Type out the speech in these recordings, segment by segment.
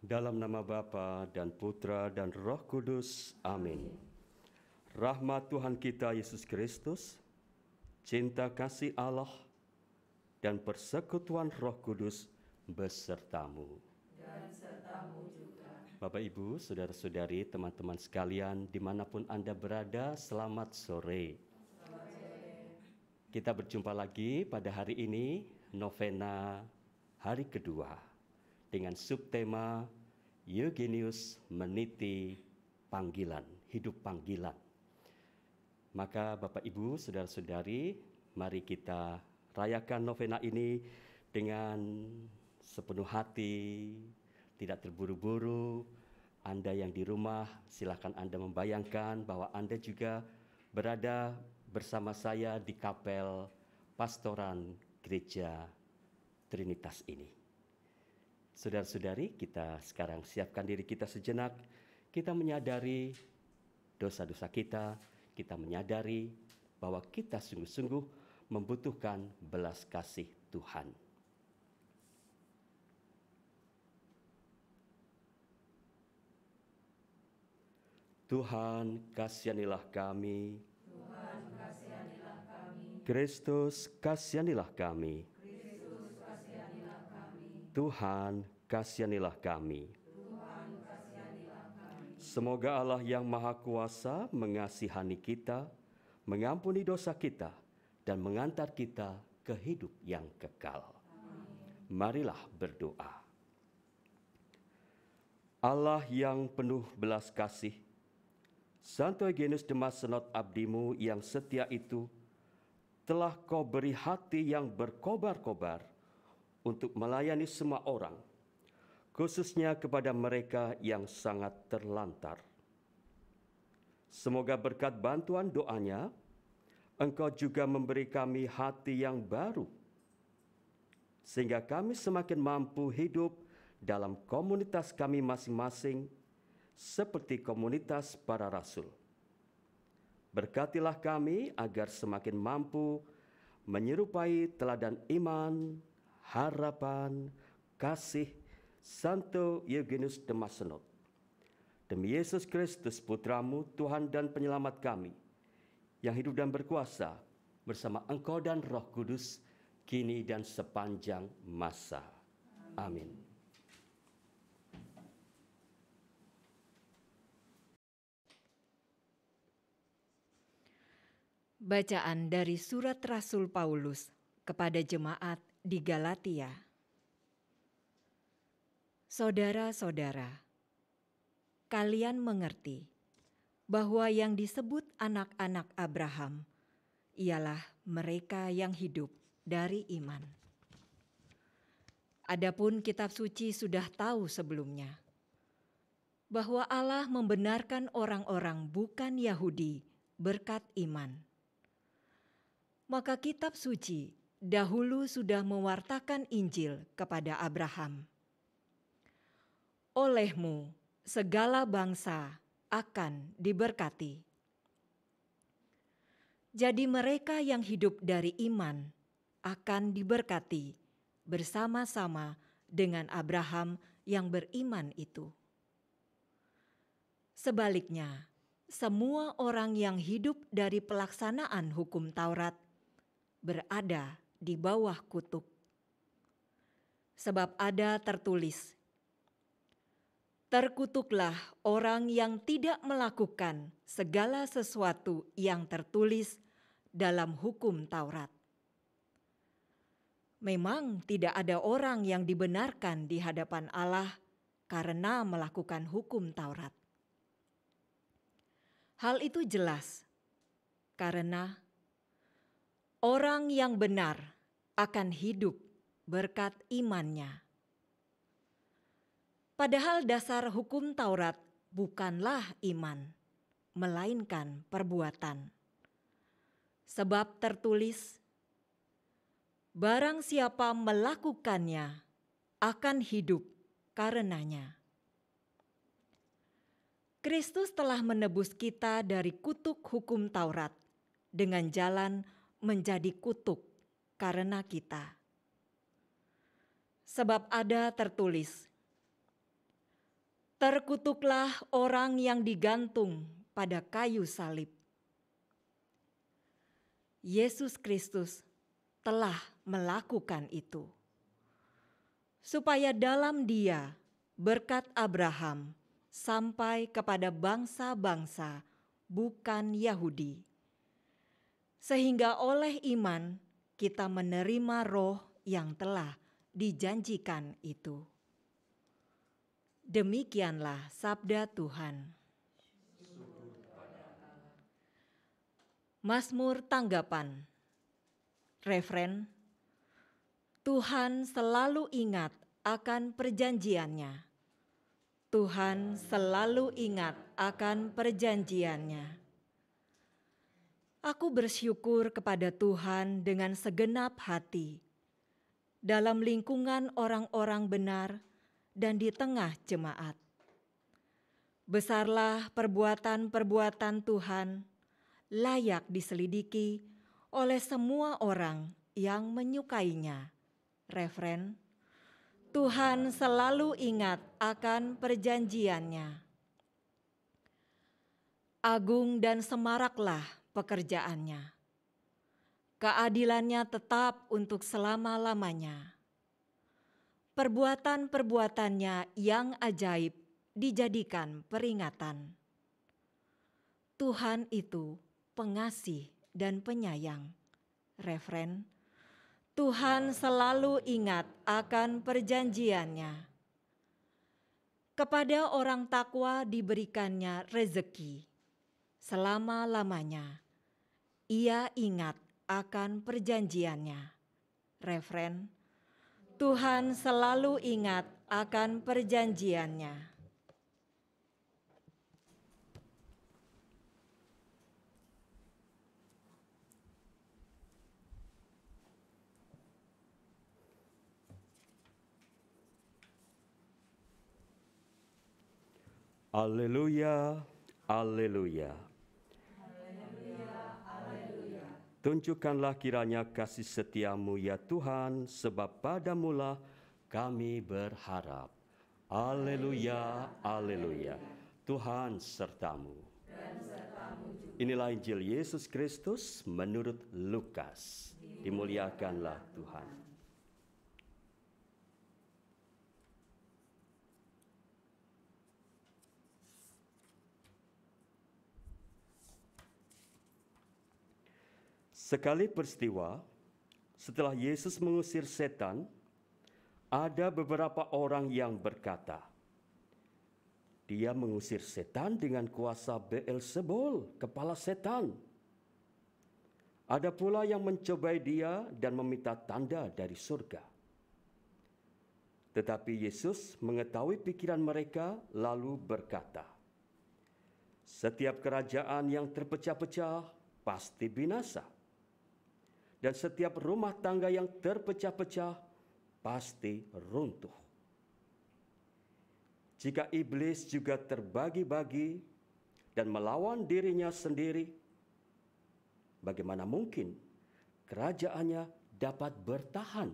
Dalam nama Bapa dan Putra dan Roh Kudus. Amin. Rahmat Tuhan kita Yesus Kristus, cinta kasih Allah, dan persekutuan Roh Kudus besertamu. Dan sertamu juga. Bapak, Ibu, saudara-saudari, teman-teman sekalian, dimanapun Anda berada, selamat sore. Selamat sore. Kita berjumpa lagi pada hari ini, novena hari kedua, dengan subtema Eugenius meniti panggilan, hidup panggilan. Maka Bapak Ibu, saudara-saudari, mari kita rayakan novena ini dengan sepenuh hati, tidak terburu-buru. Anda yang di rumah, silakan Anda membayangkan bahwa Anda juga berada bersama saya di kapel pastoran gereja Trinitas ini. Saudara-saudari, kita sekarang siapkan diri kita sejenak. Kita menyadari dosa-dosa kita. Kita menyadari bahwa kita sungguh-sungguh membutuhkan belas kasih Tuhan. Tuhan, kasihanilah kami. Tuhan, kasihanilah kami. Kristus, kasihanilah kami. Kristus, kasihanilah kami. Tuhan, kasihanilah kami. Tuhan, kasihanilah kami. Semoga Allah yang Maha Kuasa mengasihani kita, mengampuni dosa kita, dan mengantar kita ke hidup yang kekal. Amin. Marilah berdoa. Allah yang penuh belas kasih, Santo Eugenius de Mazenod abdimu yang setia itu, telah kau beri hati yang berkobar-kobar untuk melayani semua orang, khususnya kepada mereka yang sangat terlantar. Semoga berkat bantuan doanya, Engkau juga memberi kami hati yang baru, sehingga kami semakin mampu hidup dalam komunitas kami masing-masing, seperti komunitas para rasul. Berkatilah kami agar semakin mampu menyerupai teladan iman, harapan, kasih Santo Eugenius de Mazenod. Demi Yesus Kristus, Putramu, Tuhan dan Penyelamat kami, yang hidup dan berkuasa bersama Engkau dan Roh Kudus, kini dan sepanjang masa. Amin. Bacaan dari Surat Rasul Paulus kepada jemaat di Galatia. Saudara-saudara, kalian mengerti bahwa yang disebut anak-anak Abraham ialah mereka yang hidup dari iman. Adapun kitab suci sudah tahu sebelumnya bahwa Allah membenarkan orang-orang bukan Yahudi berkat iman. Maka kitab suci dahulu sudah mewartakan Injil kepada Abraham. Olehmu segala bangsa akan diberkati. Jadi mereka yang hidup dari iman akan diberkati bersama-sama dengan Abraham yang beriman itu. Sebaliknya, semua orang yang hidup dari pelaksanaan hukum Taurat berada di bawah kutuk. Sebab ada tertulis, terkutuklah orang yang tidak melakukan segala sesuatu yang tertulis dalam hukum Taurat. Memang tidak ada orang yang dibenarkan di hadapan Allah karena melakukan hukum Taurat. Hal itu jelas karena orang yang benar akan hidup berkat imannya. Padahal dasar hukum Taurat bukanlah iman, melainkan perbuatan. Sebab tertulis, barang siapa melakukannya akan hidup karenanya. Kristus telah menebus kita dari kutuk hukum Taurat dengan jalan menjadi kutuk karena kita. Sebab ada tertulis, Terkutuklah orang yang digantung pada kayu salib. Yesus Kristus telah melakukan itu, supaya dalam Dia berkat Abraham sampai kepada bangsa-bangsa bukan Yahudi, sehingga oleh iman kita menerima Roh yang telah dijanjikan itu. Demikianlah sabda Tuhan. Mazmur tanggapan. Refren: Tuhan selalu ingat akan perjanjiannya. Tuhan selalu ingat akan perjanjiannya. Aku bersyukur kepada Tuhan dengan segenap hati, dalam lingkungan orang-orang benar dan di tengah jemaat. Besarlah perbuatan-perbuatan Tuhan, layak diselidiki oleh semua orang yang menyukainya. Refren: Tuhan selalu ingat akan perjanjiannya. Agung dan semaraklah pekerjaannya. Keadilannya tetap untuk selama-lamanya. Perbuatan-perbuatannya yang ajaib dijadikan peringatan. Tuhan itu pengasih dan penyayang. Refren: Tuhan selalu ingat akan perjanjiannya. Kepada orang takwa diberikannya rezeki. Selama-lamanya ia ingat akan perjanjiannya. Refren: Tuhan selalu ingat akan perjanjiannya. Haleluya, haleluya. Tunjukkanlah kiranya kasih setiamu ya Tuhan, sebab padamulah kami berharap. Haleluya, haleluya. Tuhan sertamu. Inilah Injil Yesus Kristus menurut Lukas. Dimuliakanlah Tuhan. Sekali peristiwa, setelah Yesus mengusir setan, ada beberapa orang yang berkata, dia mengusir setan dengan kuasa Beelzebul, kepala setan. Ada pula yang mencobai dia dan meminta tanda dari surga. Tetapi Yesus mengetahui pikiran mereka lalu berkata, setiap kerajaan yang terpecah-pecah pasti binasa. Dan setiap rumah tangga yang terpecah-pecah pasti runtuh. Jika iblis juga terbagi-bagi dan melawan dirinya sendiri, bagaimana mungkin kerajaannya dapat bertahan?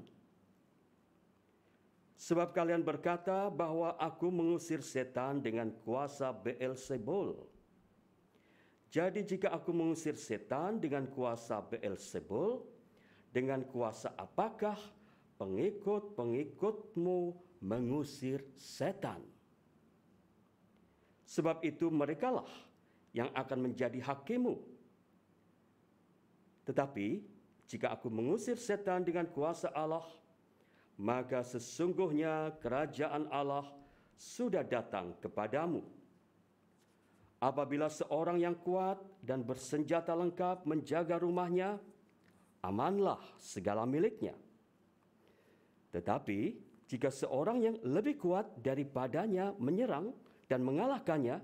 Sebab kalian berkata bahwa aku mengusir setan dengan kuasa Beelzebul. Jadi jika aku mengusir setan dengan kuasa Beelzebul, dengan kuasa apakah pengikut-pengikutmu mengusir setan? Sebab itu merekalah yang akan menjadi hakimu. Tetapi jika aku mengusir setan dengan kuasa Allah, maka sesungguhnya kerajaan Allah sudah datang kepadamu. Apabila seorang yang kuat dan bersenjata lengkap menjaga rumahnya, amanlah segala miliknya. Tetapi jika seorang yang lebih kuat daripadanya menyerang dan mengalahkannya,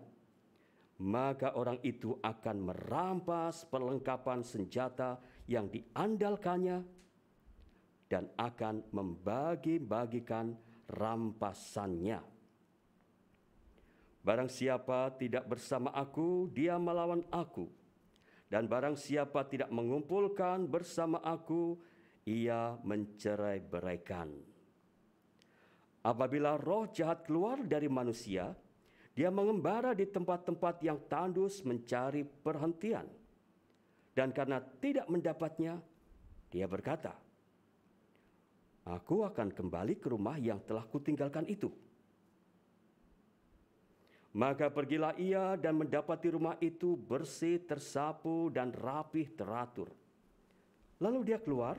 maka orang itu akan merampas perlengkapan senjata yang diandalkannya dan akan membagi-bagikan rampasannya. Barang siapa tidak bersama aku, dia melawan aku. Dan barang siapa tidak mengumpulkan bersama aku, ia mencerai-beraikan. Apabila roh jahat keluar dari manusia, Dia mengembara di tempat-tempat yang tandus mencari perhentian. Dan karena tidak mendapatnya, dia berkata, "Aku akan kembali ke rumah yang telah kutinggalkan itu." Maka pergilah ia dan mendapati rumah itu bersih, tersapu, dan rapih teratur. Lalu dia keluar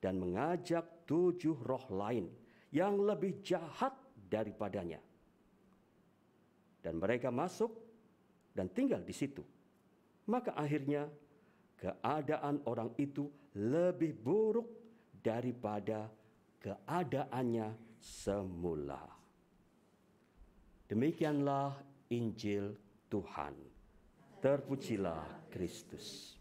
dan mengajak 7 roh lain yang lebih jahat daripadanya. Dan mereka masuk dan tinggal di situ. Maka akhirnya keadaan orang itu lebih buruk daripada keadaannya semula. Demikianlah Injil Tuhan. Terpujilah Kristus.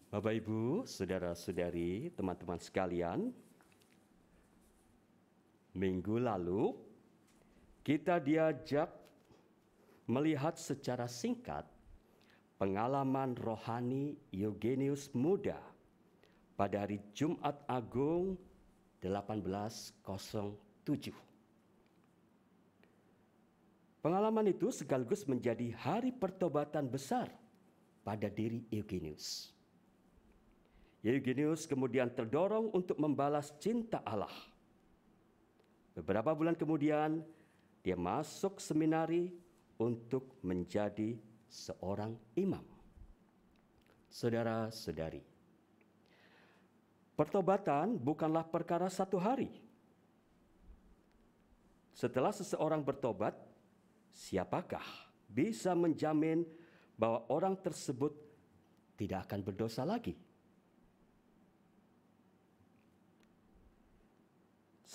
Bapak, Ibu, saudara-saudari, teman-teman sekalian, minggu lalu kita diajak melihat secara singkat pengalaman rohani Eugenius Muda pada hari Jumat Agung 1807. Pengalaman itu sekaligus menjadi hari pertobatan besar pada diri Eugenius. Eugenius kemudian terdorong untuk membalas cinta Allah. Beberapa bulan kemudian, dia masuk seminari untuk menjadi seorang imam. Saudara-saudari, pertobatan bukanlah perkara satu hari. Setelah seseorang bertobat, siapakah bisa menjamin bahwa orang tersebut tidak akan berdosa lagi?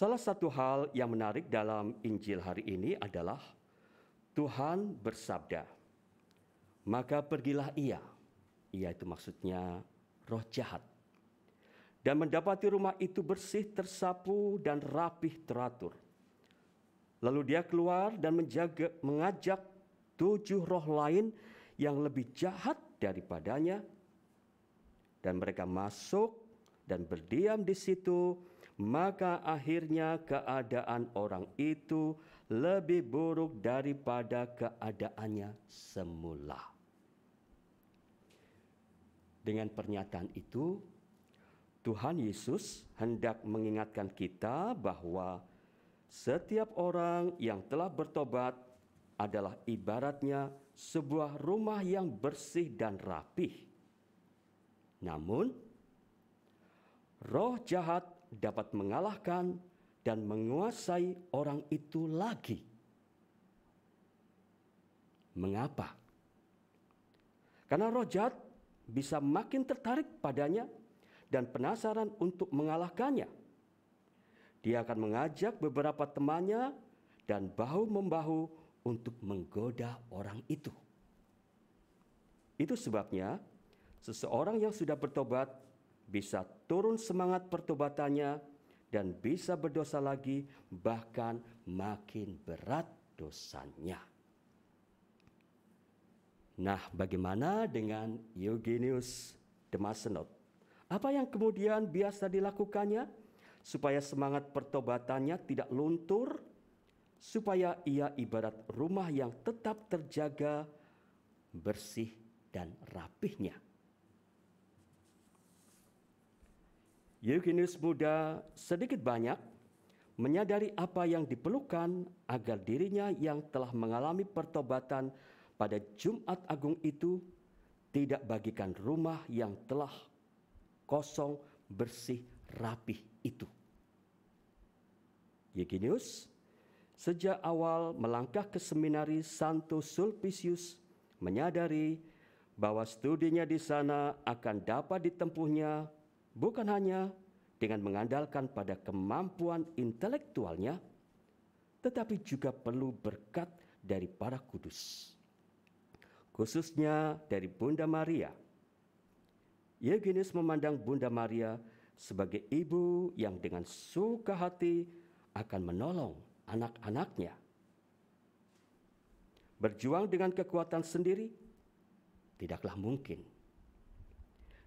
Salah satu hal yang menarik dalam Injil hari ini adalah Tuhan bersabda, "Maka pergilah ia itu maksudnya roh jahat, dan mendapati rumah itu bersih, tersapu, dan rapih teratur. Lalu dia keluar dan mengajak 7 roh lain yang lebih jahat daripadanya, dan mereka masuk dan berdiam di situ. Maka akhirnya keadaan orang itu lebih buruk daripada keadaannya semula." Dengan pernyataan itu, Tuhan Yesus hendak mengingatkan kita bahwa setiap orang yang telah bertobat adalah ibaratnya sebuah rumah yang bersih dan rapih. Namun, roh jahat dapat mengalahkan dan menguasai orang itu lagi. Mengapa? Karena roh jahat bisa makin tertarik padanya dan penasaran untuk mengalahkannya. Dia akan mengajak beberapa temannya dan bahu-membahu untuk menggoda orang itu. Itu sebabnya seseorang yang sudah bertobat bisa turun semangat pertobatannya dan bisa berdosa lagi, bahkan makin berat dosanya. Nah, bagaimana dengan Eugenius de Mazenod? Apa yang kemudian biasa dilakukannya supaya semangat pertobatannya tidak luntur, supaya ia ibarat rumah yang tetap terjaga, bersih dan rapihnya? Eugenius Muda sedikit banyak menyadari apa yang diperlukan agar dirinya yang telah mengalami pertobatan pada Jumat Agung itu tidak bagikan rumah yang telah kosong, bersih, rapih itu. Eugenius sejak awal melangkah ke seminari Santo Sulpicius menyadari bahwa studinya di sana akan dapat ditempuhnya bukan hanya dengan mengandalkan pada kemampuan intelektualnya, tetapi juga perlu berkat dari para kudus, khususnya dari Bunda Maria. Eugenius memandang Bunda Maria sebagai ibu yang dengan suka hati akan menolong anak-anaknya. Berjuang dengan kekuatan sendiri tidaklah mungkin.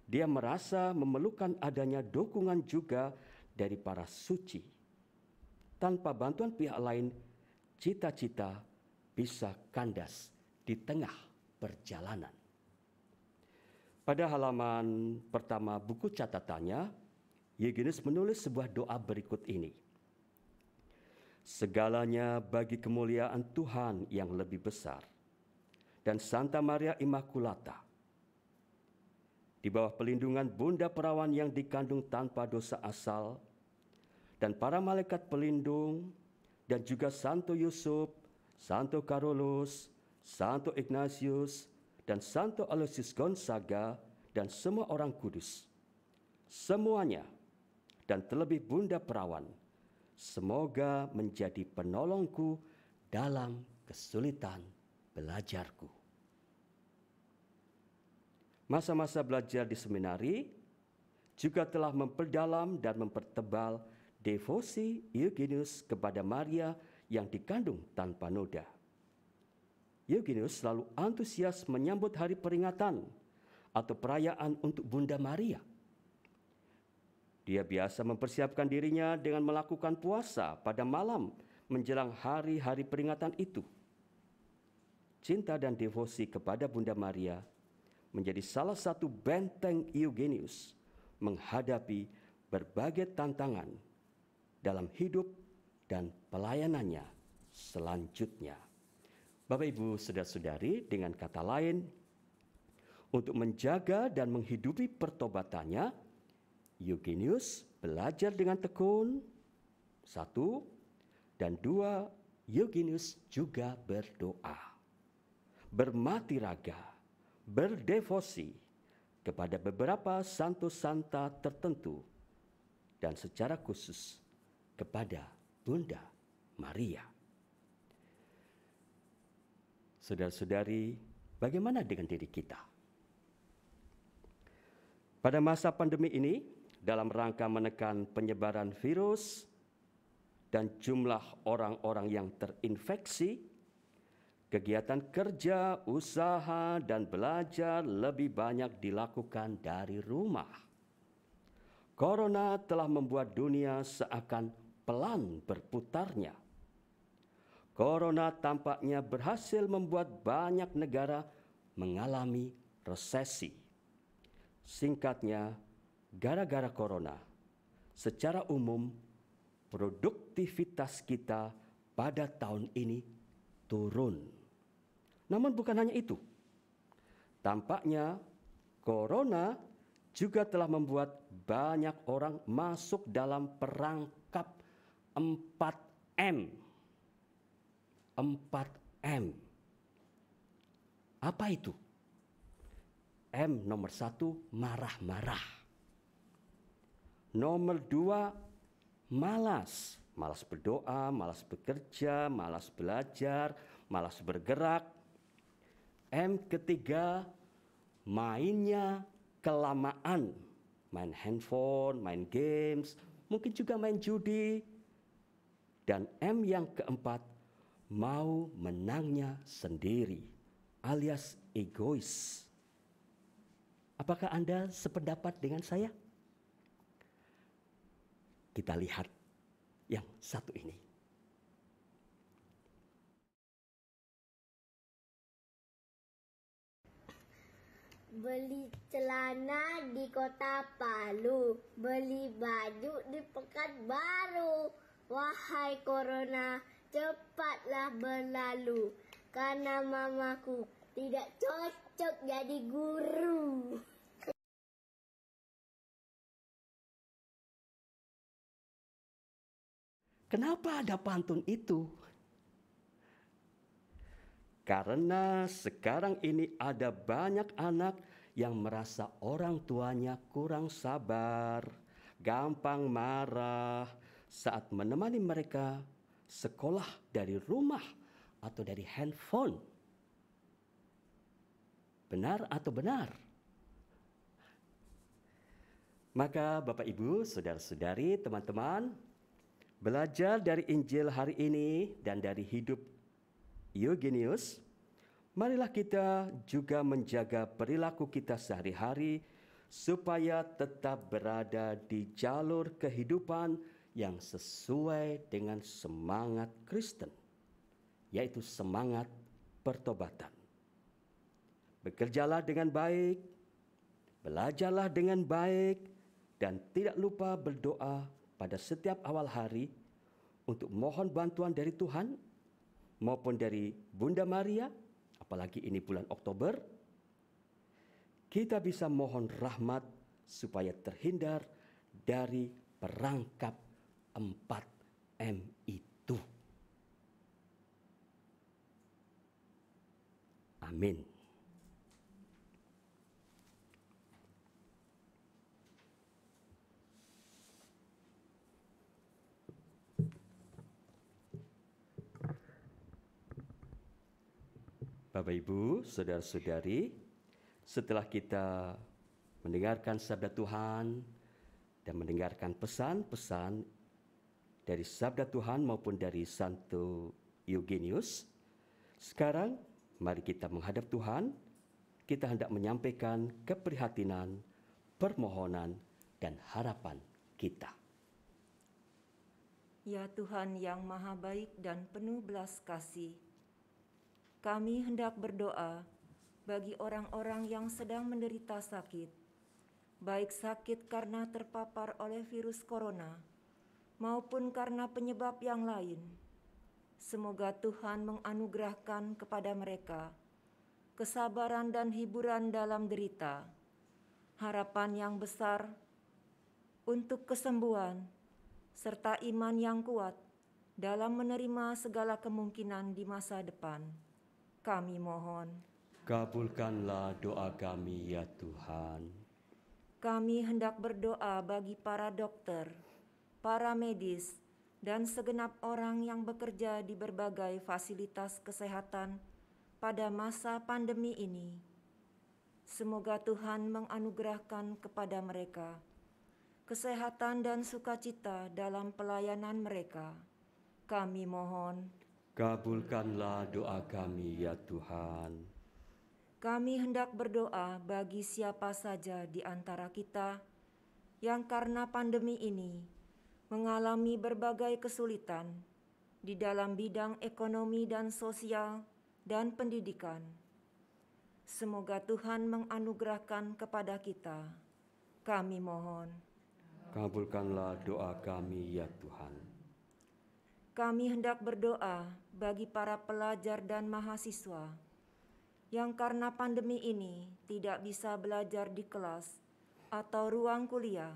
dia merasa memerlukan adanya dukungan juga dari para suci. Tanpa bantuan pihak lain, cita-cita bisa kandas di tengah perjalanan. Pada halaman pertama buku catatannya, Eugenius menulis sebuah doa berikut ini. Segalanya bagi kemuliaan Tuhan yang lebih besar dan Santa Maria Immaculata, di bawah pelindungan Bunda Perawan yang dikandung tanpa dosa asal, dan para malaikat pelindung, dan juga Santo Yusuf, Santo Carolus, Santo Ignatius, dan Santo Aloysius Gonzaga, dan semua orang kudus. Semuanya, dan terlebih Bunda Perawan, semoga menjadi penolongku dalam kesulitan belajarku. Masa-masa belajar di seminari juga telah memperdalam dan mempertebal devosi Eugenius kepada Maria yang dikandung tanpa noda. Eugenius selalu antusias menyambut hari peringatan atau perayaan untuk Bunda Maria. Dia biasa mempersiapkan dirinya dengan melakukan puasa pada malam menjelang hari-hari peringatan itu. Cinta dan devosi kepada Bunda Maria menjadi salah satu benteng Eugenius menghadapi berbagai tantangan dalam hidup dan pelayanannya selanjutnya. Bapak, Ibu, saudara-saudari, dengan kata lain, untuk menjaga dan menghidupi pertobatannya, Eugenius belajar dengan tekun, 1, dan 2, Eugenius juga berdoa, bermati raga, berdevosi kepada beberapa santo-santa tertentu, dan secara khusus kepada Bunda Maria. Saudara-saudari, bagaimana dengan diri kita? Pada masa pandemi ini, dalam rangka menekan penyebaran virus dan jumlah orang-orang yang terinfeksi, kegiatan kerja, usaha, dan belajar lebih banyak dilakukan dari rumah. Corona telah membuat dunia seakan pelan berputarnya. Corona tampaknya berhasil membuat banyak negara mengalami resesi. Singkatnya, gara-gara corona, secara umum produktivitas kita pada tahun ini turun. Namun bukan hanya itu. Tampaknya corona juga telah membuat banyak orang masuk dalam perangkap 4M. 4M. Apa itu? M nomor 1, marah-marah. Nomor 2, malas. Malas berdoa, malas bekerja, malas belajar, malas bergerak. M ketiga, mainnya kelamaan. Main handphone, main games, mungkin juga main judi. Dan M yang keempat, mau menangnya sendiri, alias egois. Apakah Anda sependapat dengan saya? Kita lihat yang satu ini. Beli celana di Kota Palu, beli baju di Pekanbaru. Wahai Corona, cepatlah berlalu, karena mamaku tidak cocok jadi guru. Kenapa ada pantun itu? Karena sekarang ini ada banyak anak yang merasa orang tuanya kurang sabar, gampang marah saat menemani mereka sekolah dari rumah atau dari handphone. Benar atau benar? Maka Bapak Ibu, saudara-saudari, teman-teman, belajar dari Injil hari ini dan dari hidup Eugenius, marilah kita juga menjaga perilaku kita sehari-hari supaya tetap berada di jalur kehidupan yang sesuai dengan semangat Kristen, yaitu semangat pertobatan. Bekerjalah dengan baik, belajarlah dengan baik, dan tidak lupa berdoa pada setiap awal hari untuk mohon bantuan dari Tuhan maupun dari Bunda Maria, apalagi ini bulan Oktober. Kita bisa mohon rahmat supaya terhindar dari perangkap 4M itu. Amin. Bapak, Ibu, saudara-saudari, setelah kita mendengarkan sabda Tuhan dan mendengarkan pesan-pesan dari sabda Tuhan maupun dari Santo Eugenius, sekarang mari kita menghadap Tuhan. Kita hendak menyampaikan keprihatinan, permohonan, dan harapan kita. Ya Tuhan yang maha baik dan penuh belas kasih, kami hendak berdoa bagi orang-orang yang sedang menderita sakit, baik sakit karena terpapar oleh virus corona maupun karena penyebab yang lain. Semoga Tuhan menganugerahkan kepada mereka kesabaran dan hiburan dalam derita, harapan yang besar untuk kesembuhan, serta iman yang kuat dalam menerima segala kemungkinan di masa depan. Kami mohon. Kabulkanlah doa kami, ya Tuhan. Kami hendak berdoa bagi para dokter, para medis, dan segenap orang yang bekerja di berbagai fasilitas kesehatan pada masa pandemi ini. Semoga Tuhan menganugerahkan kepada mereka kesehatan dan sukacita dalam pelayanan mereka. Kami mohon. Kabulkanlah doa kami, ya Tuhan. Kami hendak berdoa bagi siapa saja di antara kita yang karena pandemi ini mengalami berbagai kesulitan di dalam bidang ekonomi dan sosial dan pendidikan. Semoga Tuhan menganugerahkan kepada kita. Kami mohon. Kabulkanlah doa kami, ya Tuhan. Kami hendak berdoa bagi para pelajar dan mahasiswa yang karena pandemi ini tidak bisa belajar di kelas atau ruang kuliah.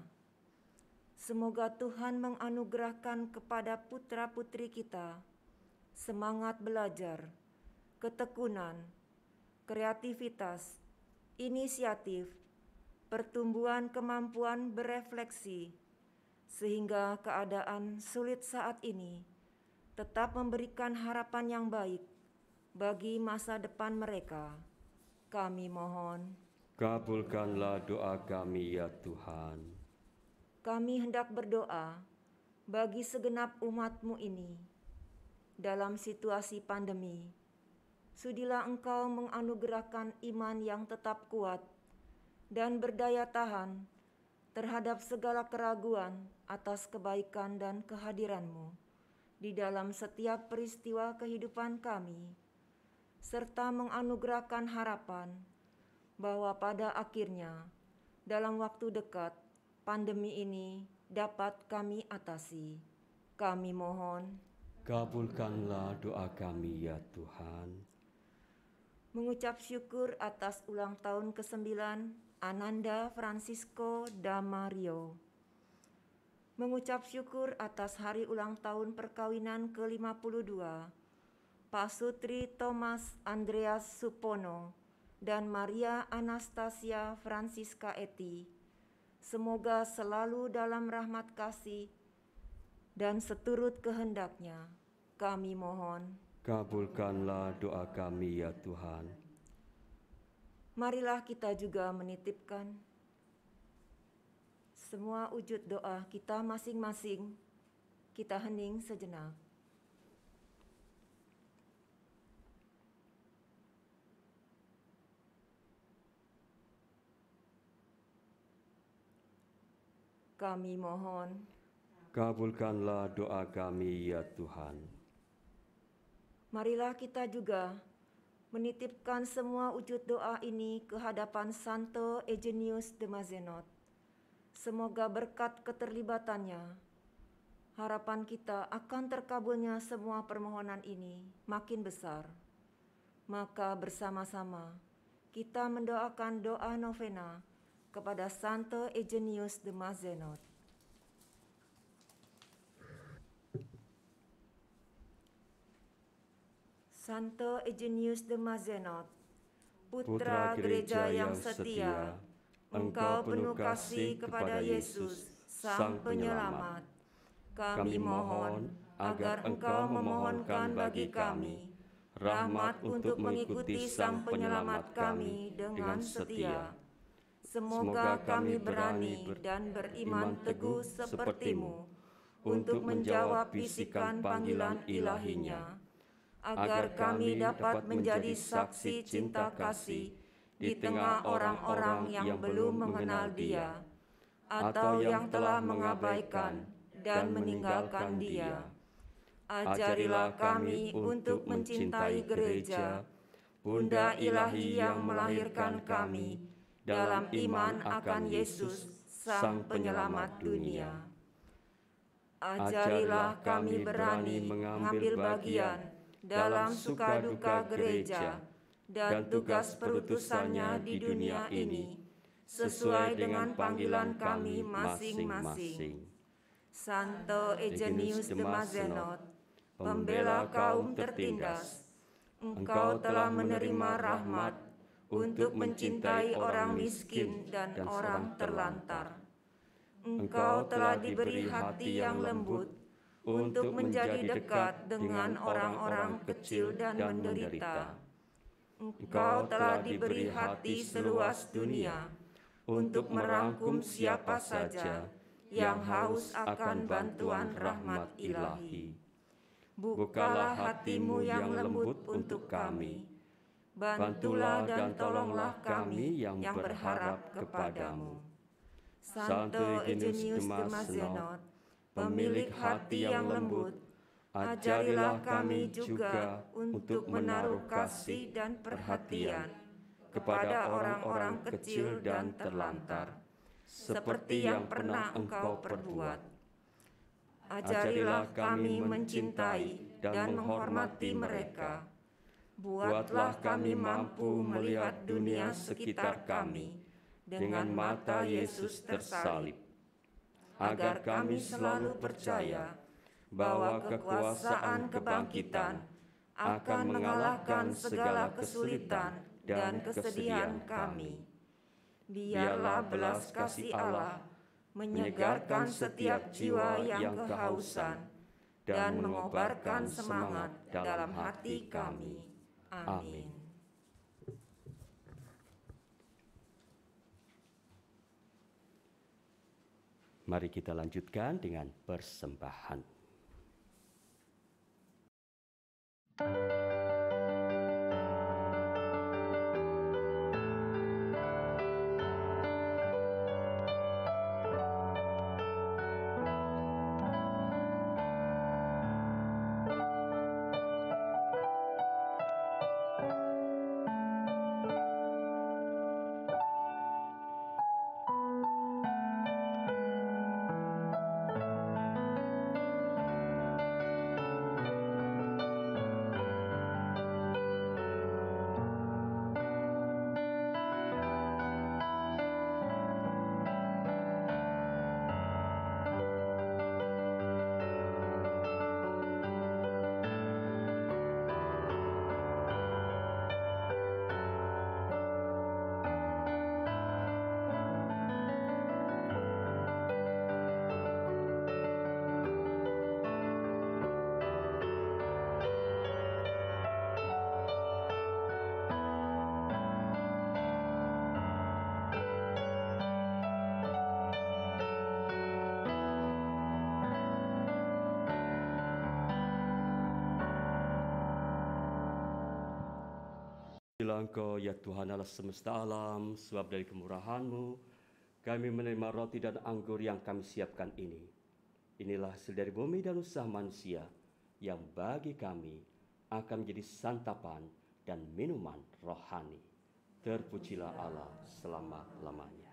Semoga Tuhan menganugerahkan kepada putra-putri kita semangat belajar, ketekunan, kreativitas, inisiatif, pertumbuhan kemampuan berefleksi, sehingga keadaan sulit saat ini tetap memberikan harapan yang baik bagi masa depan mereka. Kami mohon. Kabulkanlah doa kami, ya Tuhan. Kami hendak berdoa bagi segenap umat-Mu ini dalam situasi pandemi. Sudilah Engkau menganugerahkan iman yang tetap kuat dan berdaya tahan terhadap segala keraguan atas kebaikan dan kehadiran-Mu di dalam setiap peristiwa kehidupan kami, serta menganugerahkan harapan bahwa pada akhirnya dalam waktu dekat pandemi ini dapat kami atasi. Kami mohon. Kabulkanlah doa kami, ya Tuhan. Mengucap syukur atas ulang tahun ke-9 Ananda Francisco Damario. Mengucap syukur atas hari ulang tahun perkawinan ke-52 Pak Sutri Thomas Andreas Supono dan Maria Anastasia Francisca Eti. Semoga selalu dalam rahmat kasih dan seturut kehendak-Nya. Kami mohon. Kabulkanlah doa kami, ya Tuhan. Marilah kita juga menitipkan semua wujud doa kita masing-masing. Kita hening sejenak. Kami mohon, Kabulkanlah doa kami ya Tuhan. marilah kita juga menitipkan semua wujud doa ini ke hadapan Santo Eugenius de Mazenod. Semoga berkat keterlibatannya, harapan kita akan terkabulnya semua permohonan ini makin besar. Maka bersama-sama kita mendoakan doa novena kepada Santo Eugenius de Mazenod. Santo Eugenius de Mazenod, Putra Gereja yang setia, Engkau penuh kasih kepada Yesus, Sang Penyelamat. Kami mohon agar Engkau memohonkan bagi kami rahmat untuk mengikuti Sang Penyelamat kami dengan setia. Semoga kami berani dan beriman teguh seperti-Mu untuk menjawab bisikan panggilan ilahinya, agar kami dapat menjadi saksi cinta kasih di tengah orang-orang yang belum mengenal Dia atau yang telah mengabaikan dan meninggalkan Dia. Ajarilah kami untuk mencintai gereja, Bunda Ilahi yang melahirkan kami dalam iman akan Yesus, Sang Penyelamat dunia. Ajarilah kami berani mengambil bagian dalam suka duka gereja dan tugas perutusannya di dunia ini, sesuai dengan panggilan kami masing-masing. Santo Eugenius de Mazenod, pembela kaum tertindas, Engkau telah menerima rahmat untuk mencintai orang miskin dan orang terlantar. Engkau telah diberi hati yang lembut untuk menjadi dekat dengan orang-orang kecil dan menderita. Engkau telah diberi hati seluas dunia untuk merangkum siapa saja yang haus akan bantuan rahmat ilahi. Bukalah hatimu yang lembut untuk kami. Bantulah dan tolonglah kami yang berharap kepadamu. Santo Eugenius de Mazenod, pemilik hati yang lembut, ajarilah kami juga untuk menaruh kasih dan perhatian kepada orang-orang kecil dan terlantar, seperti yang pernah Engkau perbuat. Ajarilah kami mencintai dan menghormati mereka. Buatlah kami mampu melihat dunia sekitar kami dengan mata Yesus tersalib, agar kami selalu percaya bahwa kekuasaan kebangkitan akan mengalahkan segala kesulitan dan kesedihan kami. Biarlah belas kasih Allah menyegarkan setiap jiwa yang kehausan dan mengobarkan semangat dalam hati kami. Amin. Mari kita lanjutkan dengan persembahan. Engkau ya Tuhan Allah semesta alam, sebab dari kemurahan-Mu Kami menerima roti dan anggur yang kami siapkan ini. Inilah hasil dari bumi dan usaha manusia yang bagi kami akan menjadi santapan dan minuman rohani. Terpujilah Allah selama-lamanya.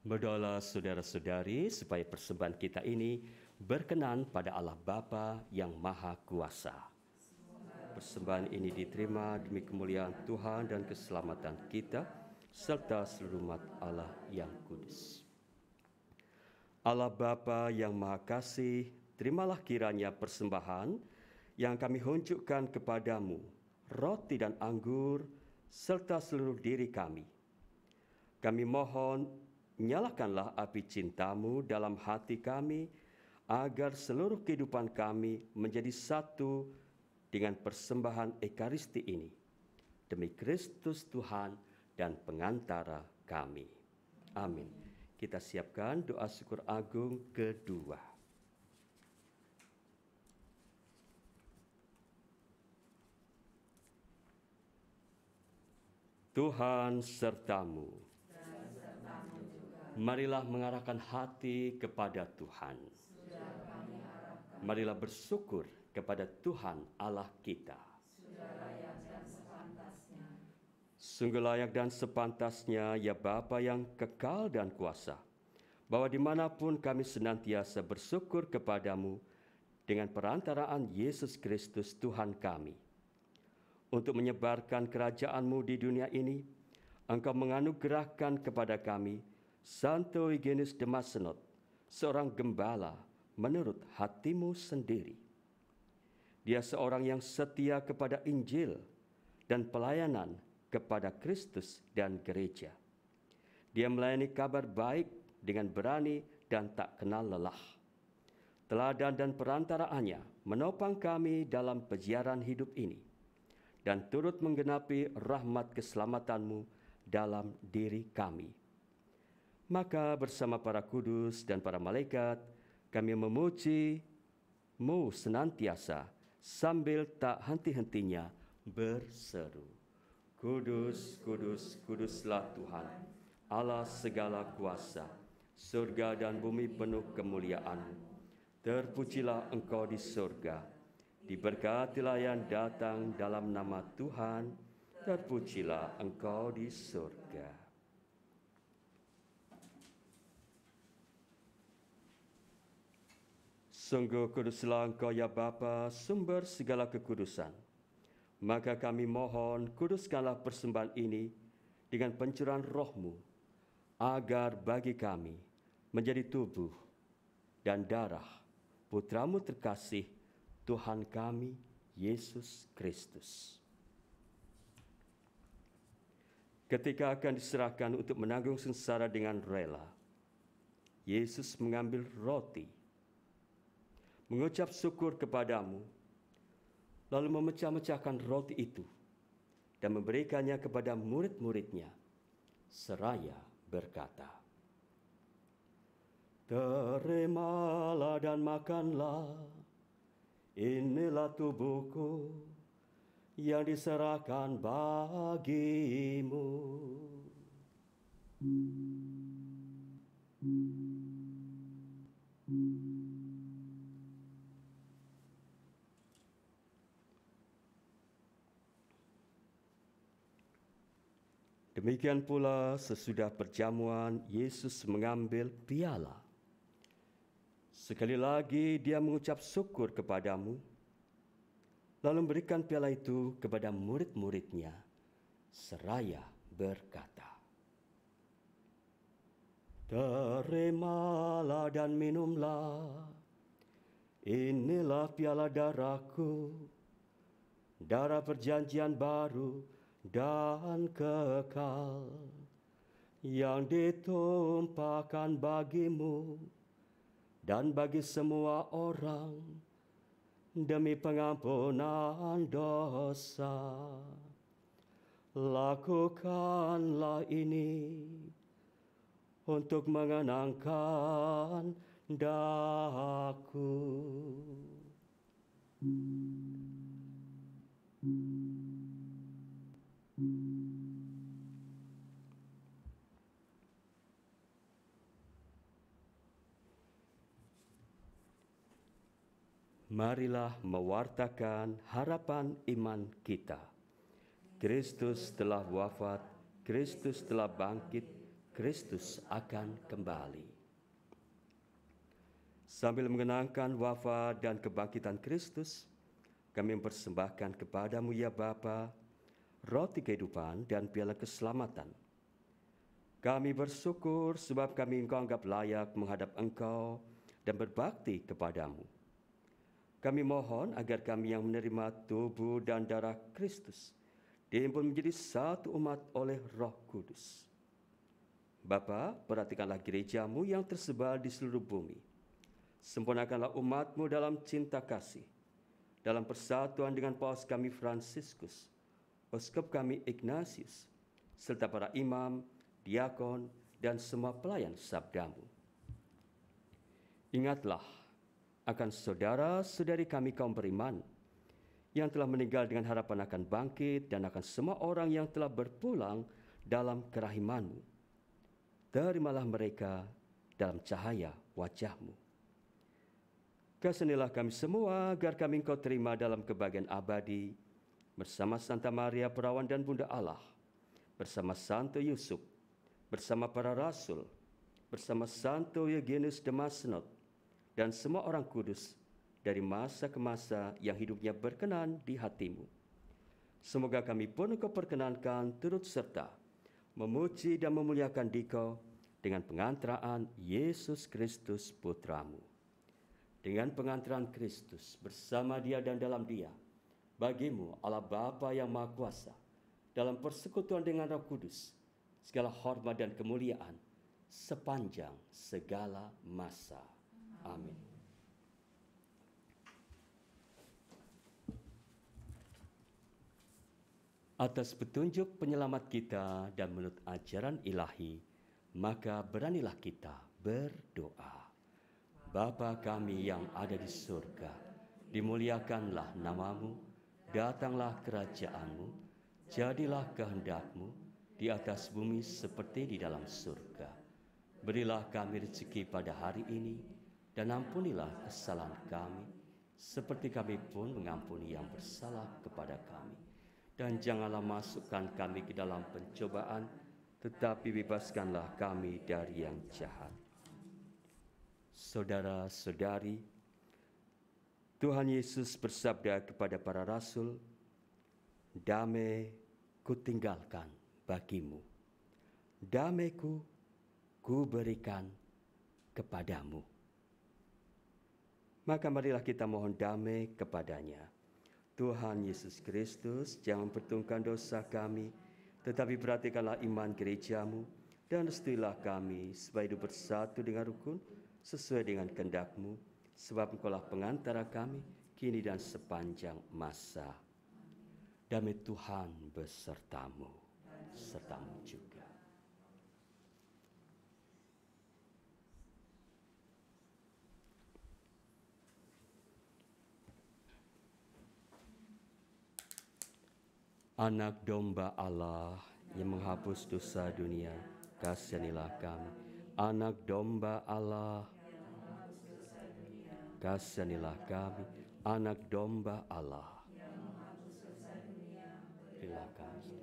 Berdoalah saudara-saudari supaya persembahan kita ini berkenan pada Allah Bapa yang Maha Kuasa. Persembahan ini diterima demi kemuliaan Tuhan dan keselamatan kita, serta seluruh umat Allah yang kudus. Allah Bapa yang Maha Kasih, terimalah kiranya persembahan yang kami hunjukkan kepadamu, roti dan anggur, serta seluruh diri kami. Kami mohon, nyalakanlah api cintamu dalam hati kami, agar seluruh kehidupan kami menjadi satu dengan persembahan Ekaristi ini. Demi Kristus Tuhan dan pengantara kami. Amin. Kita siapkan doa syukur agung kedua. Tuhan sertamu. Marilah mengarahkan hati kepada Tuhan. Marilah bersyukur kepada Tuhan Allah kita. Sungguh layak dan sepantasnya, ya Bapa yang kekal dan kuasa, bahwa dimanapun kami senantiasa bersyukur kepadamu dengan perantaraan Yesus Kristus Tuhan kami. Untuk menyebarkan kerajaan-Mu di dunia ini, Engkau menganugerahkan kepada kami Santo Eugenius de Mazenod, seorang gembala menurut hati-Mu sendiri. Dia seorang yang setia kepada Injil dan pelayanan kepada Kristus dan gereja. Dia melayani kabar baik dengan berani dan tak kenal lelah. Teladan dan perantaraannya menopang kami dalam peziaran hidup ini dan turut menggenapi rahmat keselamatan-Mu dalam diri kami. Maka bersama para kudus dan para malaikat, kami memuji-Mu senantiasa sambil tak henti-hentinya berseru. Kudus, kudus, kuduslah Tuhan, Allah segala kuasa, surga dan bumi penuh kemuliaan-Mu. Terpujilah Engkau di surga, diberkatilah yang datang dalam nama Tuhan, terpujilah Engkau di surga. Sungguh kuduslah Engkau ya Bapa, sumber segala kekudusan. Maka kami mohon, kuduskanlah persembahan ini dengan pencurahan Roh-Mu, agar bagi kami menjadi tubuh dan darah Putra-Mu terkasih, Tuhan kami, Yesus Kristus. Ketika akan diserahkan untuk menanggung sengsara dengan rela, Yesus mengambil roti, mengucap syukur kepadamu, lalu memecah-mecahkan roti itu dan memberikannya kepada murid-muridnya, seraya berkata, "Terimalah dan makanlah, inilah tubuhku yang diserahkan bagimu." Demikian pula sesudah perjamuan, Yesus mengambil piala. Sekali lagi dia mengucap syukur kepadamu, lalu memberikan piala itu kepada murid-muridnya, seraya berkata, "Terimalah dan minumlah, inilah piala darahku, darah perjanjian baru dan kekal, yang ditumpahkan bagimu dan bagi semua orang demi pengampunan dosa. Lakukanlah ini untuk mengenangkan daku. Marilah mewartakan harapan iman kita. Kristus telah wafat, Kristus telah bangkit, Kristus akan kembali. Sambil mengenangkan wafat dan kebangkitan Kristus, kami mempersembahkan kepadamu ya Bapa, roti kehidupan dan piala keselamatan. Kami bersyukur sebab kami Engkau anggap layak menghadap Engkau dan berbakti kepadamu. Kami mohon agar kami yang menerima tubuh dan darah Kristus dihimpun menjadi satu umat oleh Roh Kudus. Bapa, perhatikanlah gerejamu yang tersebar di seluruh bumi. Sempurnakanlah umatmu dalam cinta kasih, dalam persatuan dengan Paus kami Fransiskus, Uskup kami Ignatius, serta para imam, diakon, dan semua pelayan sabdamu. Ingatlah akan saudara-saudari kami kaum beriman yang telah meninggal dengan harapan akan bangkit dan akan semua orang yang telah berpulang dalam kerahiman-Mu. Terimalah mereka dalam cahaya wajah-Mu. Kasihanilah kami semua agar kami Engkau terima dalam kebahagiaan abadi bersama Santa Maria Perawan dan Bunda Allah, bersama Santo Yusuf, bersama para rasul, bersama Santo Eugenius de Mazenod, dan semua orang kudus dari masa ke masa yang hidupnya berkenan di hati-Mu. Semoga kami pun Engkau perkenankan turut serta memuji dan memuliakan Dikau dengan pengantaraan Yesus Kristus Putra-Mu. Dengan pengantaran Kristus bersama Dia dan dalam Dia, bagimu Allah Bapa yang Maha Kuasa, dalam persekutuan dengan Roh Kudus, segala hormat dan kemuliaan sepanjang segala masa. Amin. Atas petunjuk penyelamat kita dan menurut ajaran ilahi, maka beranilah kita berdoa. Bapa kami yang ada di surga, dimuliakanlah nama-Mu, datanglah kerajaan-Mu, jadilah kehendak-Mu di atas bumi seperti di dalam surga. Berilah kami rezeki pada hari ini, dan ampunilah kesalahan kami, seperti kami pun mengampuni yang bersalah kepada kami. Dan janganlah masukkan kami ke dalam pencobaan, tetapi bebaskanlah kami dari yang jahat. Saudara-saudari, Tuhan Yesus bersabda kepada para rasul, "Damai kutinggalkan bagimu, damaiku kuberikan kepadamu." Maka marilah kita mohon damai kepadanya. Tuhan Yesus Kristus, jangan perhitungkan dosa kami, tetapi perhatikanlah iman gereja-Mu, dan restuilah kami supaya hidup bersatu dengan rukun, sesuai dengan kehendak-Mu, sebab Engkaulah pengantara kami, kini dan sepanjang masa. Damai Tuhan besertamu, sertamu juga. Anak domba Allah yang menghapus dosa dunia, kasihanilah kami. Anak domba Allah, kasihanilah kami. Anak domba Allah, berilah kami.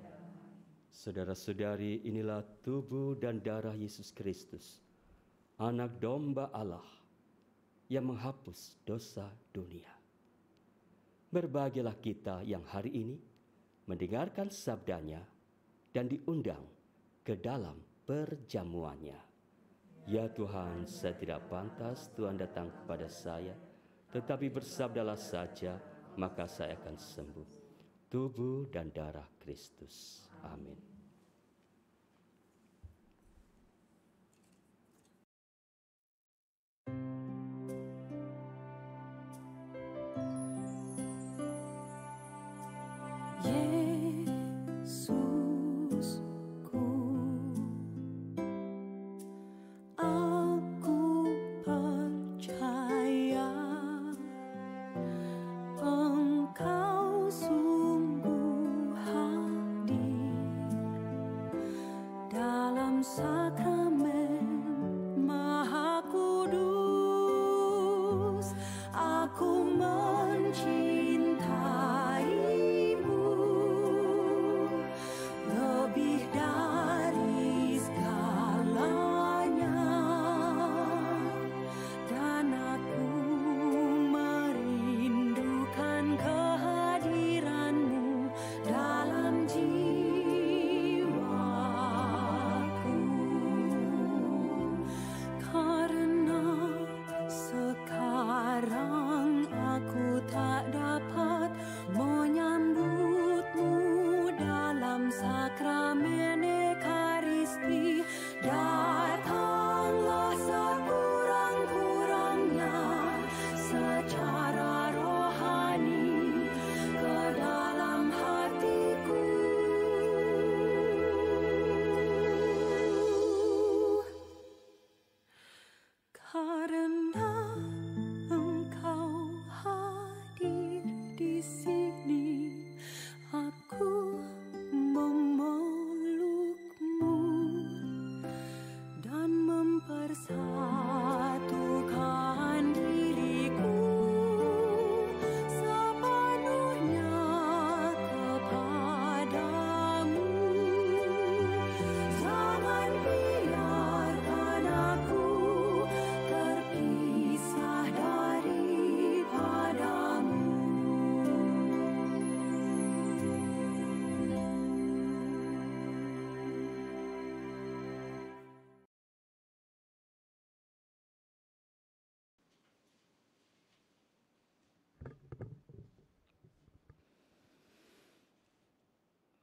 Saudara-saudari, inilah tubuh dan darah Yesus Kristus, anak domba Allah yang menghapus dosa dunia. Berbahagialah kita yang hari ini mendengarkan sabdanya dan diundang ke dalam perjamuannya. Ya Tuhan, saya tidak pantas Tuhan datang kepada saya, tetapi bersabdalah saja, maka saya akan sembuh. Tubuh dan darah Kristus. Amin. Yesusku, aku sakramen Maha Kudus, aku mencintaimu lebih dari segalanya, dan aku merindukan kehadiranmu dalam jiwaku. Karena sekarang aku tak dapat menyambutmu dalam sakramen Ekaristi, datanglah sekurang-kurangnya secara rohani ke dalam hatiku. Karena Engkau hadir di sini, aku memelukmu dan mempersatukan diriku sepenuhnya kepadamu. Jangan biarkan aku terpisah daripadamu.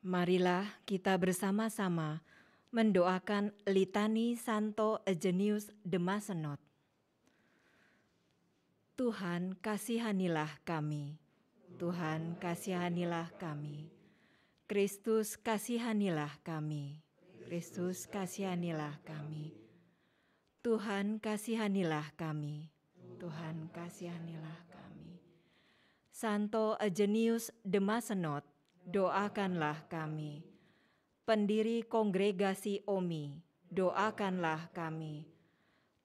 Marilah kita bersama-sama mendoakan litani Santo Eugenius de Mazenod. Tuhan, kasihanilah kami. Tuhan, kasihanilah kami. Kristus, kasihanilah kami. Kristus, kasihanilah kami. Tuhan, kasihanilah kami. Tuhan, kasihanilah kami. Santo Eugenius de Mazenod, doakanlah kami. Pendiri Kongregasi OMI, doakanlah kami.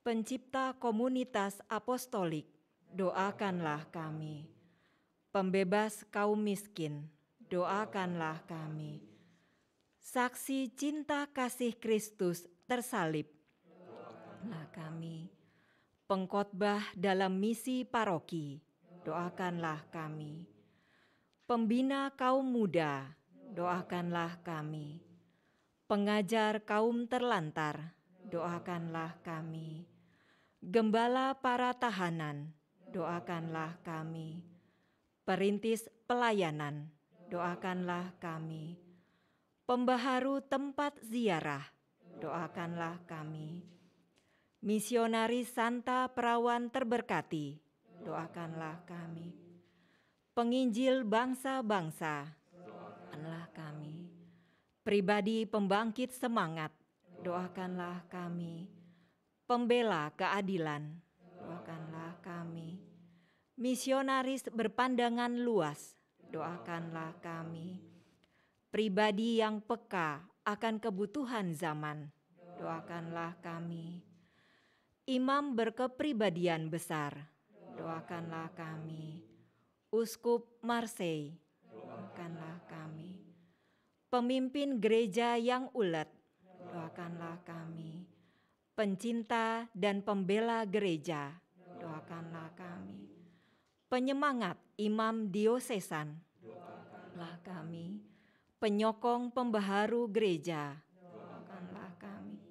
Pencipta komunitas apostolik, doakanlah kami. Pembebas kaum miskin, doakanlah kami. Saksi cinta kasih Kristus tersalib, doakanlah kami. Pengkhotbah dalam misi paroki, doakanlah kami. Pembina kaum muda, doakanlah kami. Pengajar kaum terlantar, doakanlah kami. Gembala para tahanan, doakanlah kami. Perintis pelayanan, doakanlah kami. Pembaharu tempat ziarah, doakanlah kami. Misionaris Santa Perawan terberkati, doakanlah kami. Penginjil bangsa-bangsa, doakanlah kami. Pribadi pembangkit semangat, doakanlah kami. Pembela keadilan, doakanlah kami. Misionaris berpandangan luas, doakanlah kami. Pribadi yang peka akan kebutuhan zaman, doakanlah kami. Imam berkepribadian besar, doakanlah kami. Uskup Marseille, doakanlah kami. Pemimpin gereja yang ulet, doakanlah kami. Pencinta dan pembela gereja, doakanlah kami. Penyemangat imam diosesan, doakanlah kami. Penyokong pembaharu gereja, doakanlah kami.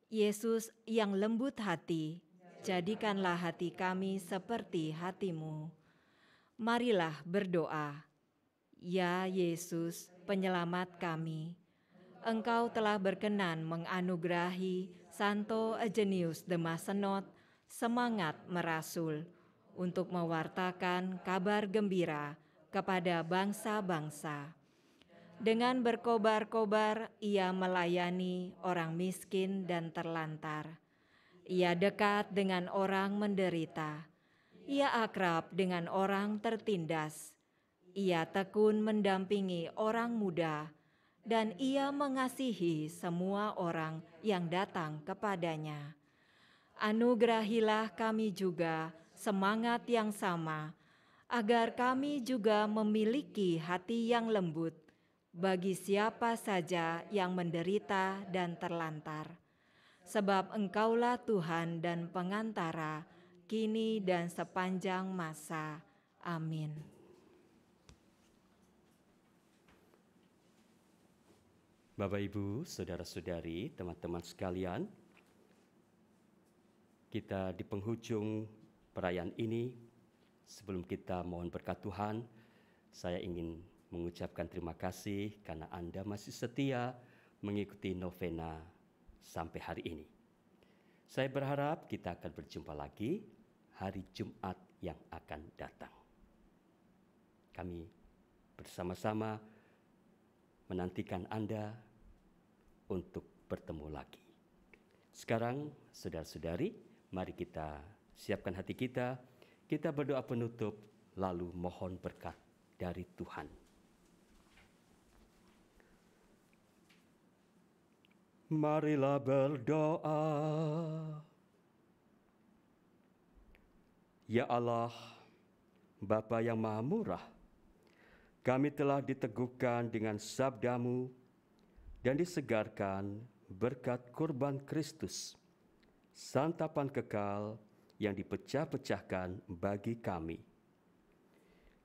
Yesus yang lembut hati, jadikanlah hati kami seperti hati-Mu. Marilah berdoa. Ya Yesus, penyelamat kami, Engkau telah berkenan menganugerahi Santo Eugenius de Mazenod semangat merasul untuk mewartakan kabar gembira kepada bangsa-bangsa. Dengan berkobar-kobar ia melayani orang miskin dan terlantar. Ia dekat dengan orang menderita. Ia akrab dengan orang tertindas. Ia tekun mendampingi orang muda dan Ia mengasihi semua orang yang datang kepadanya. Anugerahilah kami juga semangat yang sama, agar kami juga memiliki hati yang lembut bagi siapa saja yang menderita dan terlantar. Sebab Engkaulah Tuhan dan pengantara, kini dan sepanjang masa. Amin. Bapak, Ibu, saudara-saudari, teman-teman sekalian, kita di penghujung perayaan ini, sebelum kita mohon berkat Tuhan, saya ingin mengucapkan terima kasih karena Anda masih setia mengikuti novena sampai hari ini. Saya berharap kita akan berjumpa lagi hari Jumat yang akan datang. Kami bersama-sama menantikan Anda untuk bertemu lagi. Sekarang, saudara-saudari, mari kita siapkan hati kita. Kita berdoa penutup, lalu mohon berkat dari Tuhan. Marilah berdoa. Ya Allah, Bapa yang Maha Murah, kami telah diteguhkan dengan sabda-Mu dan disegarkan berkat kurban Kristus, santapan kekal yang dipecah-pecahkan bagi kami.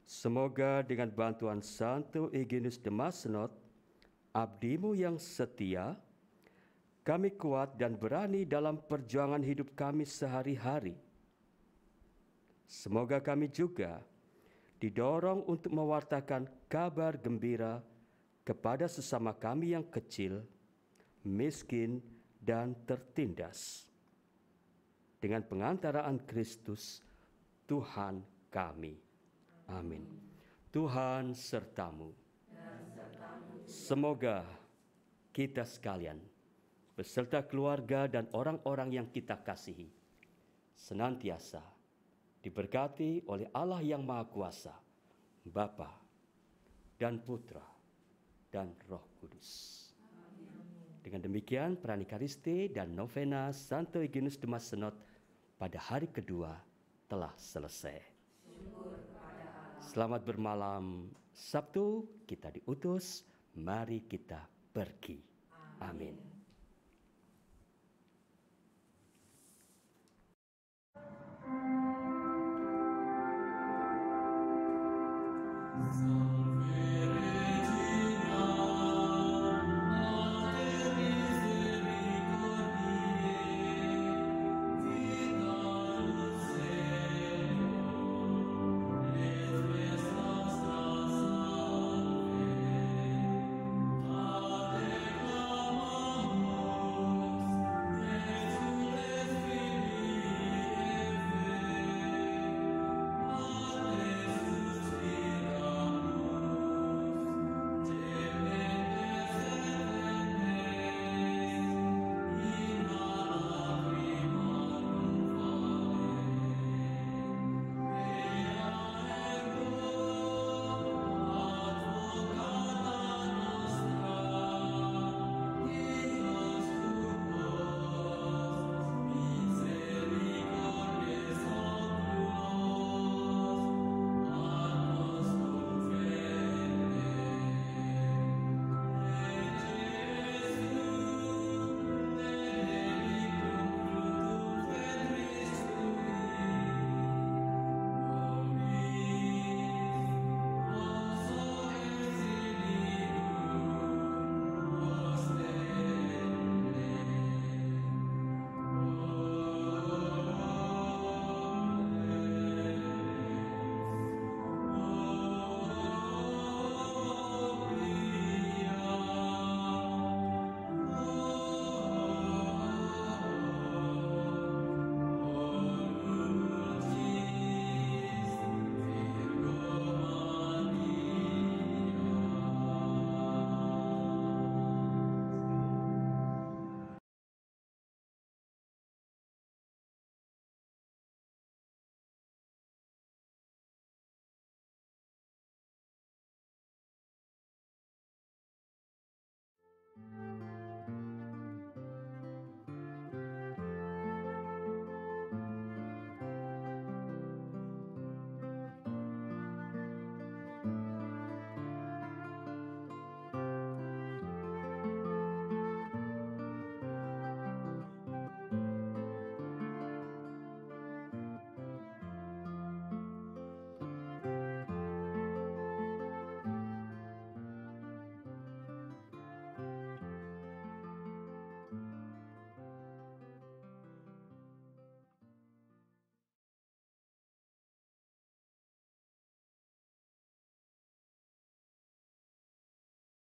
Semoga dengan bantuan Santo Eugenius de Mazenod, abdi-Mu yang setia, kami kuat dan berani dalam perjuangan hidup kami sehari-hari. Semoga kami juga didorong untuk mewartakan kabar gembira kepada sesama kami yang kecil, miskin, dan tertindas. Dengan pengantaraan Kristus, Tuhan kami. Amin. Tuhan sertamu. Semoga kita sekalian, beserta keluarga dan orang-orang yang kita kasihi, senantiasa diberkati oleh Allah yang Maha Kuasa, Bapa dan Putra dan Roh Kudus. Dengan demikian, Pranikaristi dan novena Santo Eugenius de Mazenod pada hari kedua telah selesai. Selamat bermalam. Sabtu kita diutus, mari kita pergi. Amin.